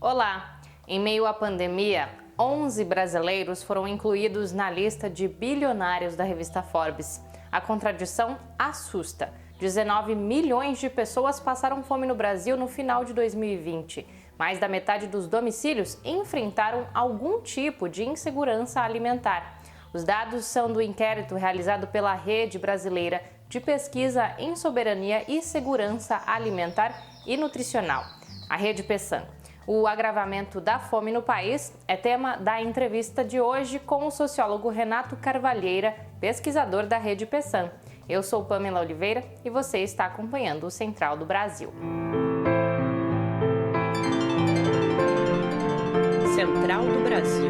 Olá! Em meio à pandemia, 11 brasileiros foram incluídos na lista de bilionários da revista Forbes. A contradição assusta. 19 milhões de pessoas passaram fome no Brasil no final de 2020. Mais da metade dos domicílios enfrentaram algum tipo de insegurança alimentar. Os dados são do inquérito realizado pela Rede Brasileira de Pesquisa em Soberania e Segurança Alimentar e Nutricional, a Rede Pessan. O agravamento da fome no país é tema da entrevista de hoje com o sociólogo Renato Carvalheira, pesquisador da Rede Pessan. Eu sou Pamela Oliveira e você está acompanhando o Central do Brasil. Central do Brasil.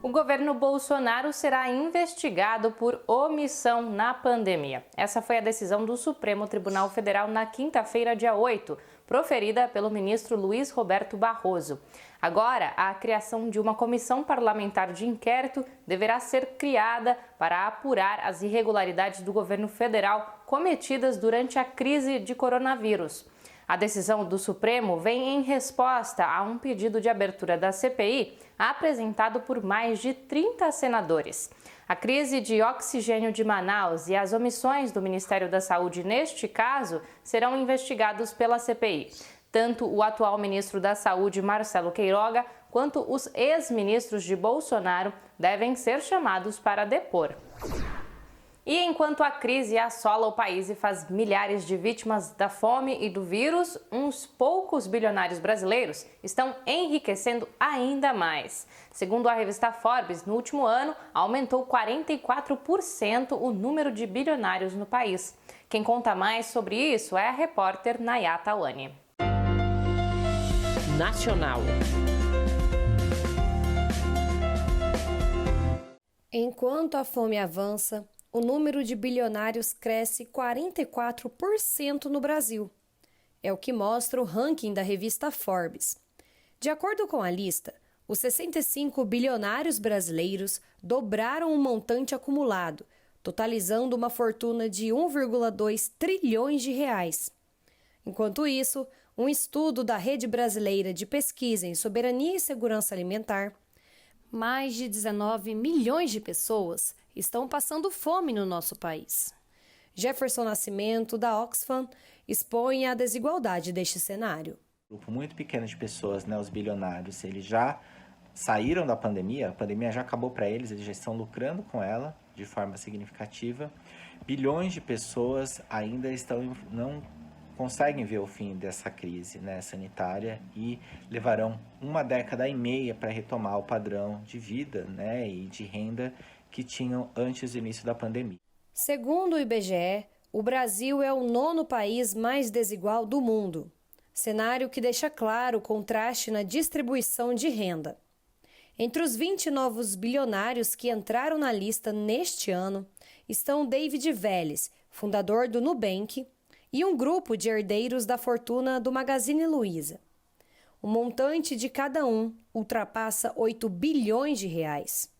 O governo Bolsonaro será investigado por omissão na pandemia. Essa foi a decisão do Supremo Tribunal Federal na quinta-feira, dia 8, proferida pelo ministro Luiz Roberto Barroso. Agora, a criação de uma comissão parlamentar de inquérito deverá ser criada para apurar as irregularidades do governo federal cometidas durante a crise de coronavírus. A decisão do Supremo vem em resposta a um pedido de abertura da CPI apresentado por mais de 30 senadores. A crise de oxigênio de Manaus e as omissões do Ministério da Saúde neste caso serão investigados pela CPI. Tanto o atual ministro da Saúde, Marcelo Queiroga, quanto os ex-ministros de Bolsonaro devem ser chamados para depor. E enquanto a crise assola o país e faz milhares de vítimas da fome e do vírus, uns poucos bilionários brasileiros estão enriquecendo ainda mais. Segundo a revista Forbes, no último ano, aumentou 44% o número de bilionários no país. Quem conta mais sobre isso é a repórter Nayata Tawani. Nacional. Enquanto a fome avança, o número de bilionários cresce 44% no Brasil. É o que mostra o ranking da revista Forbes. De acordo com a lista, os 65 bilionários brasileiros dobraram o montante acumulado, totalizando uma fortuna de 1,2 trilhões de reais. Enquanto isso, um estudo da Rede Brasileira de Pesquisa em Soberania e Segurança Alimentar, mais de 19 milhões de pessoas estão passando fome no nosso país. Jefferson Nascimento, da Oxfam, expõe a desigualdade deste cenário. Um grupo muito pequeno de pessoas, os bilionários, eles já saíram da pandemia, a pandemia já acabou para eles, eles já estão lucrando com ela de forma significativa. Bilhões de pessoas ainda não conseguem ver o fim dessa crise sanitária e levarão 1,5 décadas para retomar o padrão de vida e de renda que tinham antes do início da pandemia. Segundo o IBGE, o Brasil é o 9º país mais desigual do mundo, cenário que deixa claro o contraste na distribuição de renda. Entre os 20 novos bilionários que entraram na lista neste ano estão David Vélez, fundador do Nubank, e um grupo de herdeiros da fortuna do Magazine Luiza. O montante de cada um ultrapassa 8 bilhões de reais.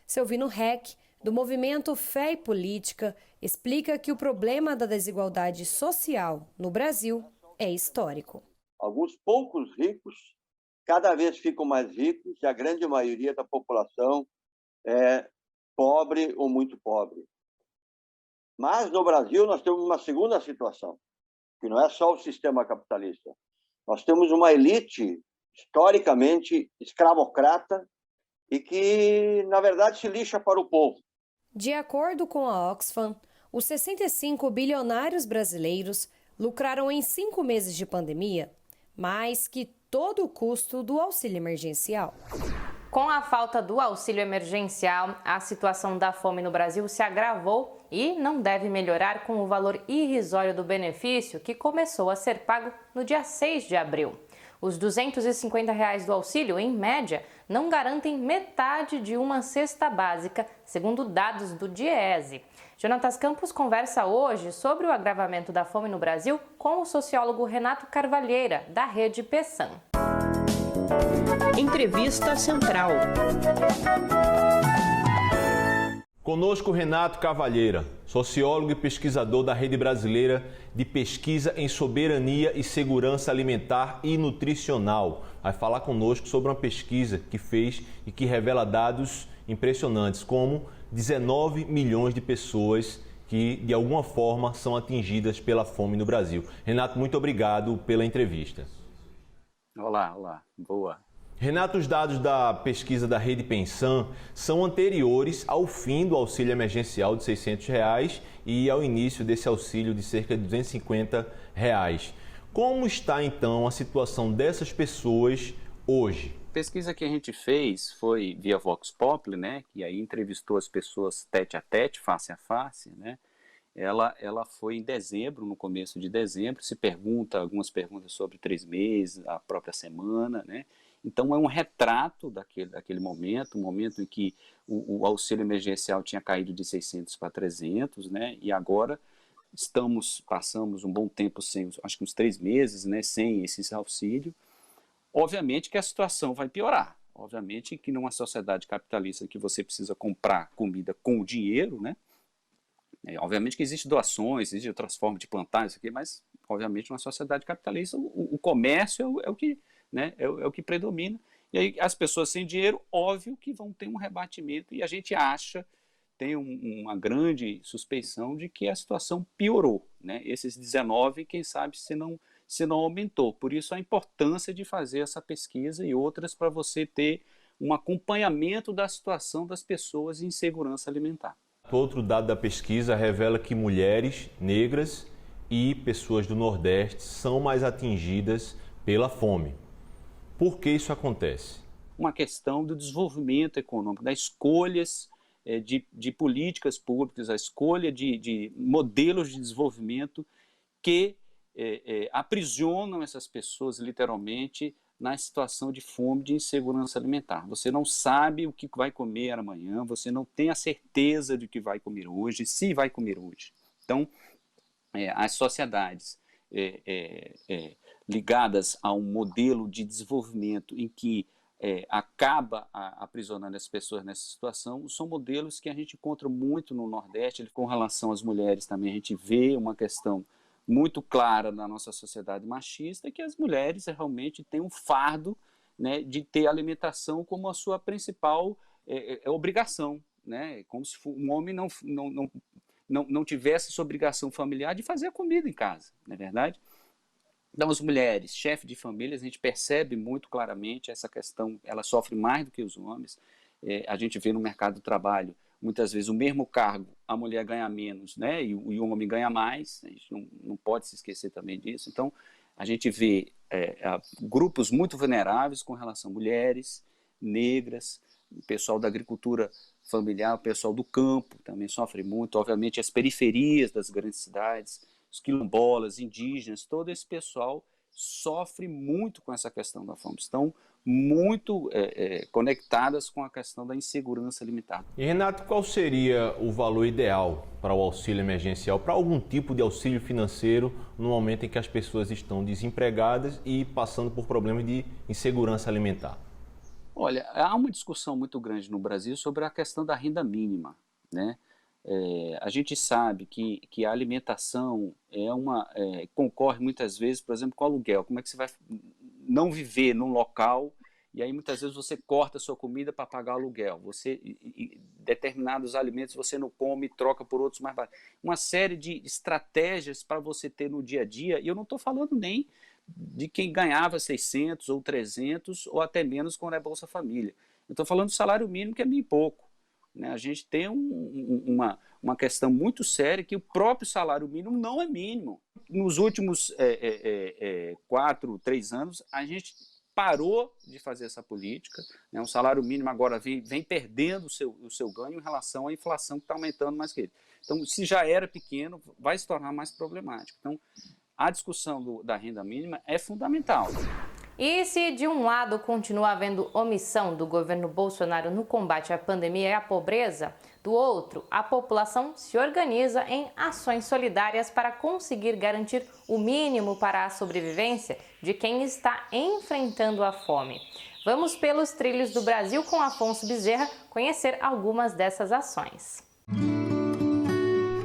Silvino Heck, do movimento Fé e Política, explica que o problema da desigualdade social no Brasil é histórico. Alguns poucos ricos cada vez ficam mais ricos e a grande maioria da população é pobre ou muito pobre. Mas no Brasil nós temos uma segunda situação, que não é só o sistema capitalista. Nós temos uma elite historicamente escravocrata e que, na verdade, se lixa para o povo. De acordo com a Oxfam, os 65 bilionários brasileiros lucraram em 5 meses de pandemia mais que todo o custo do auxílio emergencial. Com a falta do auxílio emergencial, a situação da fome no Brasil se agravou e não deve melhorar com o valor irrisório do benefício que começou a ser pago no dia 6 de abril. Os R$ 250 do auxílio, em média, não garantem metade de uma cesta básica, segundo dados do DIEESE. Jonatas Campos conversa hoje sobre o agravamento da fome no Brasil com o sociólogo Renato Carvalheira, da Rede Pessan. Entrevista Central. Conosco Renato Cavalheira, sociólogo e pesquisador da Rede Brasileira de Pesquisa em Soberania e Segurança Alimentar e Nutricional. Vai falar conosco sobre uma pesquisa que fez e que revela dados impressionantes, como 19 milhões de pessoas que, de alguma forma, são atingidas pela fome no Brasil. Renato, muito obrigado pela entrevista. Olá, boa. Renato, os dados da pesquisa da Rede Pensan são anteriores ao fim do auxílio emergencial de R$ 600 e ao início desse auxílio de cerca de R$ 250. Como está, então, a situação dessas pessoas hoje? A pesquisa que a gente fez foi via Vox Populi, né, que aí entrevistou as pessoas tete a tete, face a face, né. Ela foi em dezembro, no começo de dezembro, se pergunta algumas perguntas sobre 3 meses, a própria semana, né. Então é um retrato daquele momento, um momento em que o auxílio emergencial tinha caído de 600 para 300, né, e agora passamos um bom tempo sem, acho que uns 3 meses, né, sem esse auxílio. Obviamente que a situação vai piorar, obviamente que numa sociedade capitalista que você precisa comprar comida com o dinheiro, né, obviamente que existem doações, existem outras formas de plantar isso aqui, mas obviamente numa sociedade capitalista o comércio é o que, né, é o que predomina, e aí as pessoas sem dinheiro, óbvio que vão ter um rebatimento, e a gente acha, tem uma grande suspeição de que a situação piorou, né, esses 19, quem sabe se não aumentou, por isso a importância de fazer essa pesquisa e outras para você ter um acompanhamento da situação das pessoas em insegurança alimentar. Outro dado da pesquisa revela que mulheres negras e pessoas do Nordeste são mais atingidas pela fome. Por que isso acontece? Uma questão do desenvolvimento econômico, das escolhas de políticas públicas, a escolha de modelos de desenvolvimento que aprisionam essas pessoas literalmente na situação de fome, de insegurança alimentar. Você não sabe o que vai comer amanhã, você não tem a certeza de que vai comer hoje, se vai comer hoje. Então, as sociedades ligadas a um modelo de desenvolvimento em que acaba aprisionando as pessoas nessa situação, são modelos que a gente encontra muito no Nordeste. Com relação às mulheres também a gente vê uma questão muito clara na nossa sociedade machista, que as mulheres realmente têm um fardo, né, de ter alimentação como a sua principal obrigação, né, como se um homem não tivesse essa obrigação familiar de fazer a comida em casa, não é verdade? Então as mulheres, chefes de famílias, a gente percebe muito claramente essa questão, ela sofre mais do que os homens, a gente vê no mercado do trabalho, muitas vezes o mesmo cargo, a mulher ganha menos, né, e o homem ganha mais, a gente não pode se esquecer também disso. Então, a gente vê grupos muito vulneráveis com relação a mulheres, negras, o pessoal da agricultura familiar, o pessoal do campo também sofre muito, obviamente as periferias das grandes cidades, os quilombolas, indígenas, todo esse pessoal sofre muito com essa questão da fome. Estão muito conectadas com a questão da insegurança alimentar. E Renato, qual seria o valor ideal para o auxílio emergencial, para algum tipo de auxílio financeiro no momento em que as pessoas estão desempregadas e passando por problemas de insegurança alimentar? Olha, há uma discussão muito grande no Brasil sobre a questão da renda mínima, né? A gente sabe que a alimentação concorre muitas vezes, por exemplo, com o aluguel. Como é que você vai não viver num local e aí muitas vezes você corta a sua comida para pagar o aluguel, determinados alimentos você não come e troca por outros mais baratos. Uma série de estratégias para você ter no dia a dia, e eu não estou falando nem de quem ganhava 600 ou 300 ou até menos quando é Bolsa Família. Eu estou falando do salário mínimo, que é bem pouco. Né? A gente tem uma questão muito séria que o próprio salário mínimo não é mínimo. Nos últimos 3 anos, a gente parou de fazer essa política, né? O salário mínimo agora vem perdendo o seu ganho em relação à inflação que está aumentando mais que ele. Então, se já era pequeno, vai se tornar mais problemático. Então, a discussão da renda mínima é fundamental. E se de um lado continua havendo omissão do governo Bolsonaro no combate à pandemia e à pobreza, do outro, a população se organiza em ações solidárias para conseguir garantir o mínimo para a sobrevivência de quem está enfrentando a fome. Vamos pelos trilhos do Brasil com Afonso Bezerra conhecer algumas dessas ações.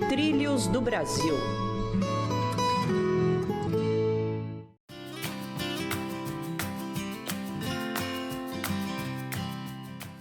Trilhos do Brasil.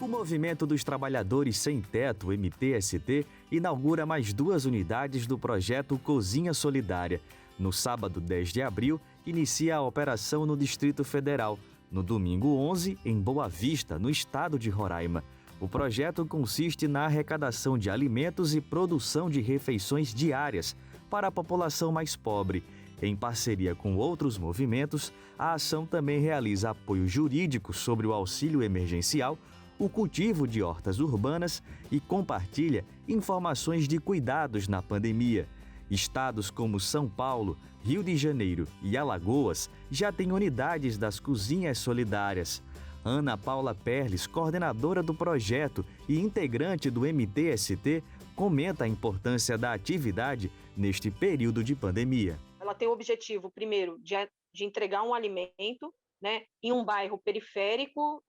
O Movimento dos Trabalhadores Sem Teto, MTST, inaugura mais 2 unidades do projeto Cozinha Solidária. No sábado 10 de abril, inicia a operação no Distrito Federal. No domingo 11, em Boa Vista, no estado de Roraima. O projeto consiste na arrecadação de alimentos e produção de refeições diárias para a população mais pobre. Em parceria com outros movimentos, a ação também realiza apoio jurídico sobre o auxílio emergencial, o cultivo de hortas urbanas e compartilha informações de cuidados na pandemia. Estados como São Paulo, Rio de Janeiro e Alagoas já têm unidades das cozinhas solidárias. Ana Paula Perles, coordenadora do projeto e integrante do MTST, comenta a importância da atividade neste período de pandemia. Ela tem o objetivo, primeiro, de entregar um alimento, né, em um bairro periférico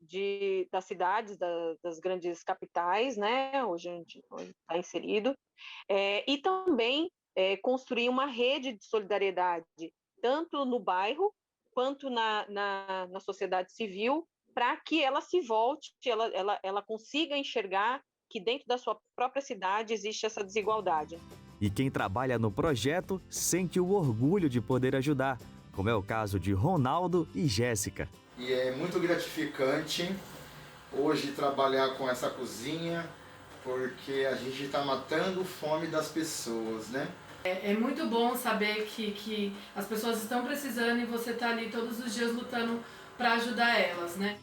das cidades, das grandes capitais, né, hoje está inserido, e também construir uma rede de solidariedade, tanto no bairro quanto na sociedade civil, para que ela se volte, ela consiga enxergar que dentro da sua própria cidade existe essa desigualdade. E quem trabalha no projeto sente o orgulho de poder ajudar, como é o caso de Ronaldo e Jéssica. E é muito gratificante hoje trabalhar com essa cozinha, porque a gente está matando fome das pessoas, né? É muito bom saber que as pessoas estão precisando e você está ali todos os dias lutando para ajudar elas, né?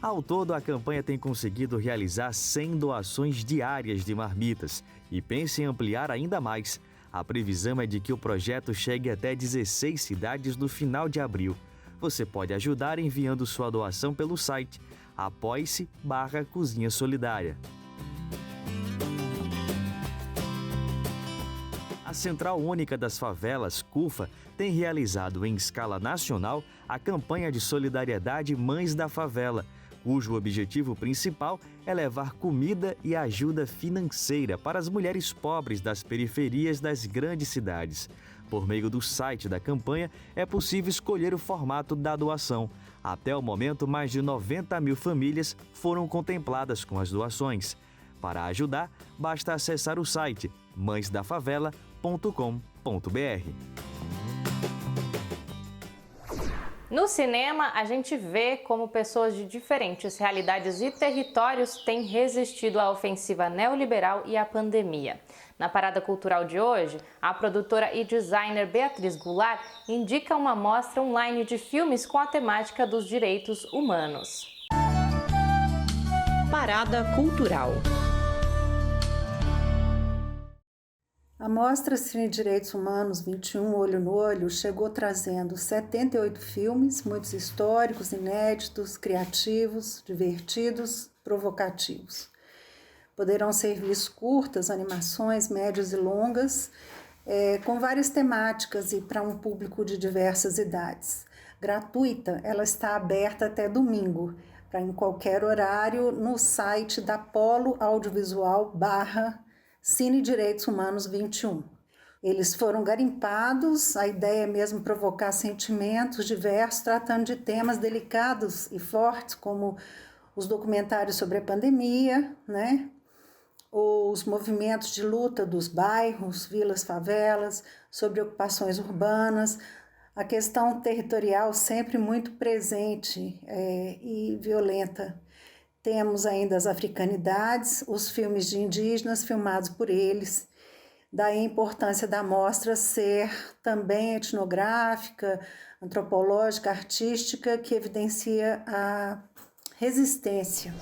Ao todo, a campanha tem conseguido realizar 100 doações diárias de marmitas e pensa em ampliar ainda mais. A previsão é de que o projeto chegue até 16 cidades no final de abril. Você pode ajudar enviando sua doação pelo site apoie-se/Cozinha Solidária. A Central Única das Favelas, CUFA, tem realizado em escala nacional a campanha de solidariedade Mães da Favela, cujo objetivo principal é levar comida e ajuda financeira para as mulheres pobres das periferias das grandes cidades. Por meio do site da campanha, é possível escolher o formato da doação. Até o momento, mais de 90 mil famílias foram contempladas com as doações. Para ajudar, basta acessar o site mãesdafavela.com.br. No cinema, a gente vê como pessoas de diferentes realidades e territórios têm resistido à ofensiva neoliberal e à pandemia. Na Parada Cultural de hoje, a produtora e designer Beatriz Goulart indica uma mostra online de filmes com a temática dos direitos humanos. Parada Cultural. A Mostra Cine Direitos Humanos 21 Olho no Olho chegou trazendo 78 filmes, muitos históricos, inéditos, criativos, divertidos, provocativos. Poderão ser vistos curtas, animações, médias e longas, com várias temáticas e para um público de diversas idades. Gratuita, ela está aberta até domingo, para em qualquer horário, no site da Polo Audiovisual /Cine Direitos Humanos 21. Eles foram garimpados, a ideia é mesmo provocar sentimentos diversos, tratando de temas delicados e fortes, como os documentários sobre a pandemia, né? Os movimentos de luta dos bairros, vilas, favelas, sobre ocupações urbanas, a questão territorial sempre muito presente e violenta. Temos ainda as africanidades, os filmes de indígenas filmados por eles. Daí a importância da mostra ser também etnográfica, antropológica, artística, que evidencia a resistência.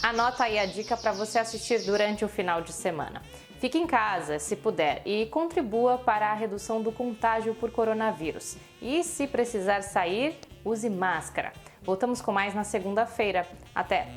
Anota aí a dica para você assistir durante o final de semana. Fique em casa, se puder, e contribua para a redução do contágio por coronavírus. E se precisar sair, use máscara. Voltamos com mais na segunda-feira. Até!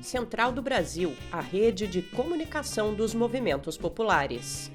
Central do Brasil, a rede de comunicação dos movimentos populares.